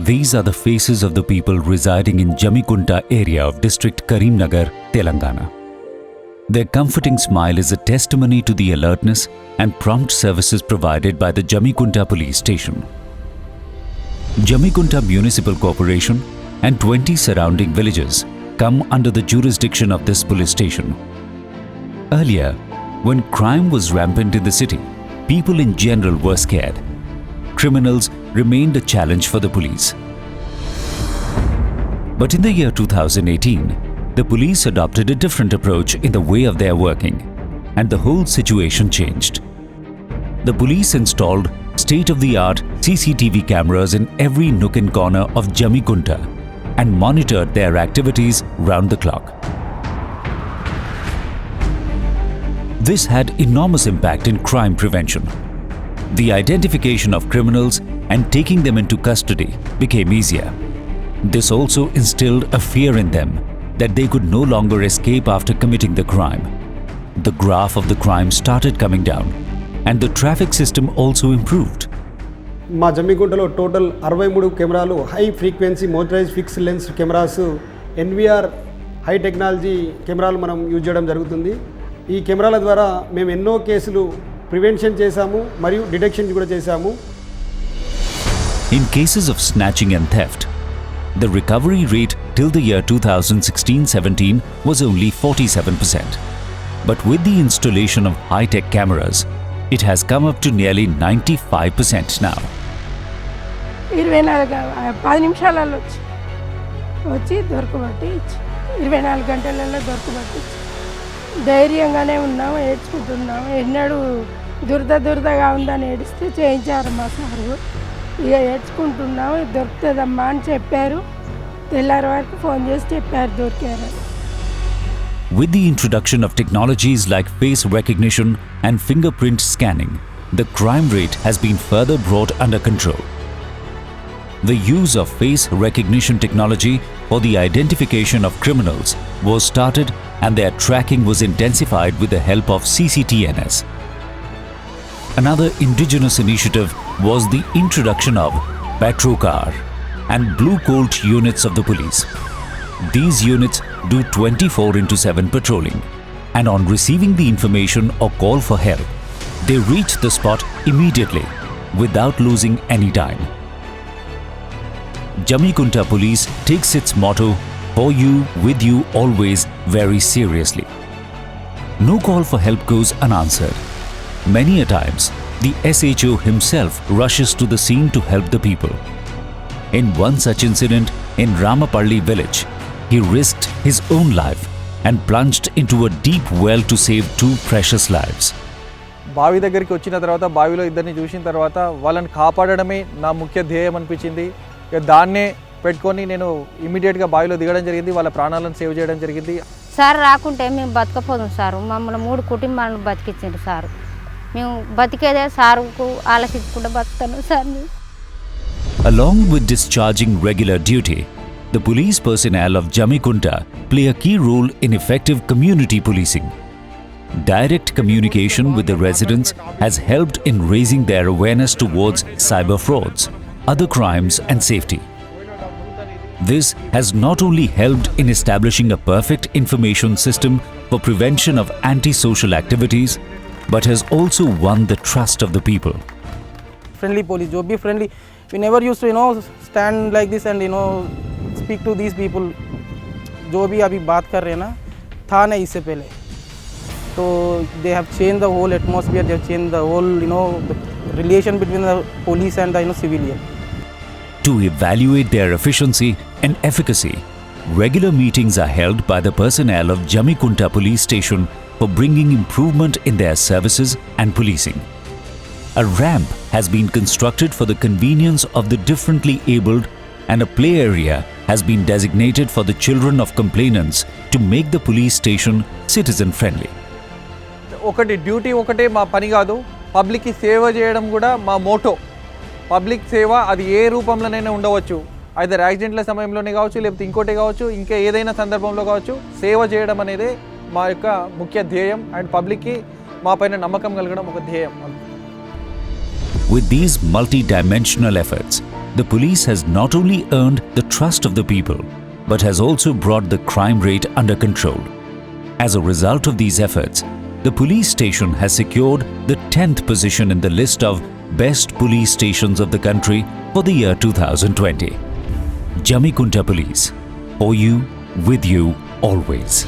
These are the faces of the people residing in Jamikunta area of district Karimnagar, Telangana. Their comforting smile is a testimony to the alertness and prompt services provided by the Jamikunta police station. Jamikunta Municipal Corporation and 20 surrounding villages come under the jurisdiction of this police station. Earlier, when crime was rampant in the city, people in general were scared. Criminals remained a challenge for the police. But in the year 2018, the police adopted a different approach in the way of their working, and the whole situation changed. The police installed state-of-the-art CCTV cameras in every nook and corner of Jamikunta and monitored their activities round the clock. This had enormous impact in crime prevention. The identification of criminals and taking them into custody became easier. This also instilled a fear in them that they could no longer escape after committing the crime. The graph of the crime started coming down, and the traffic system also improved. మా జమ్మిగుంటలో total 63 కెమెరాలు high frequency motorise fixed lens cameras NVR high technology కెమెరాలు మనం use చేయడం జరుగుతుంది. ఈ కెమెరాల ద్వారా మేము ఎన్నో కేసులు ప్రివెన్షన్ చేశాము మరియు డిటెక్షన్ కూడా చేశాము. In cases of snatching and theft, the recovery rate till the year 2016-17 was only 47%. But with the installation of high-tech cameras, it has come up to nearly 95% now. 10 నిమిషాలలో వచ్చి దొరకబట్టి 24 గంటలలో దొరకబట్టి ధైర్యంగానే ఉన్నాము, ఏడ్చుకుంటున్నాము. ఎన్నడూ దురదగా ఉందని ఏడిస్తే చేయించారు మా సారు. ఇక ఏడ్చుకుంటున్నాము, దొరుకుతుందమ్మా అని చెప్పారు. తెల్లారి వరకు ఫోన్ చేసి చెప్పారు దొరికారు. With the introduction of technologies like face recognition and fingerprint scanning, the crime rate has been further brought under control. The use of face recognition technology for the identification of criminals was started, and their tracking was intensified with the help of CCTNS. Another indigenous initiative was the introduction of Patrocar and Blue Colt units of the police. These units do 24/7 patrolling, and on receiving the information or call for help, they reach the spot immediately without losing any time. Jamikunta Police takes its motto, "For you, with you, always," very seriously. No call for help goes unanswered. Many a times, the SHO himself rushes to the scene to help the people. In one such incident in Ramapalli village, he risked his own life and plunged into a deep well to save 2 precious lives. బావి దగ్గరికి వచ్చిన తర్వాత బావిలో ఇద్దరిని చూసిన తర్వాత వాళ్ళని కాపాడడమే నా ముఖ్య ధ్యేయం అనిపించింది. దాన్నే పెట్టుకొని నేను ఇమీడియట్గా బావిలో దిగడం జరిగింది. వాళ్ళ ప్రాణాలను సేవ్ చేయడం జరిగింది. సార్ రాకుంటే మేము బతకపోదాం సార్. మమ్మల్ని 3 కుటుంబాలను బతికించారు సార్. మేము బతికేదే సార్కు ఆలోచించకుండా బతుకుతాను sir. Along with discharging regular duty, the police personnel of Jamikunta play a key role in effective community policing. Direct communication with the residents has helped in raising their awareness towards cyber frauds, other crimes and safety. This has not only helped in establishing a perfect information system for prevention of anti-social activities, but has also won the trust of the people. Friendly police, jo bhi friendly, we never used to stand like this and speak to these people. जो भी अभी बात कर रहे हैं ना, था नहीं इससे पहले. तो they have changed the whole atmosphere, they have changed the whole the relation between the police and the civilian. To evaluate their efficiency and efficacy, regular meetings are held by the personnel of Jamikunta Police Station for bringing improvement in their services and policing. A ramp has been constructed for the convenience of the differently abled, and a play area has been designated for the children of complainants to make the police station citizen friendly. ఒకటి duty ఒకటే మా పని కాదు, పబ్లిక్కి సేవ చేయడం కూడా మా మోటో. పబ్లిక్ సేవ అది ఏ రూపంలోనైనా ఉండవచ్చు. ఐదర్ యాక్సిడెంట్ల సమయంలోనే కావచ్చు, లేకపోతే ఇంకోటి కావచ్చు, ఇంకా ఏదైనా సందర్భంలో కావచ్చు. సేవ చేయడం అనేది మా యొక్క ముఖ్య ధ్యేయం, అండ్ పబ్లిక్కి మా పైన నమ్మకం కలగడం ఒక ధ్యేయం. With these multi-dimensional efforts, the police has not only earned the trust of the people, but has also brought the crime rate under control. As a result of these efforts, the police station has secured the 10th position in the list of best police stations of the country for the year 2020. Jammikunta Police, for you, with you, always.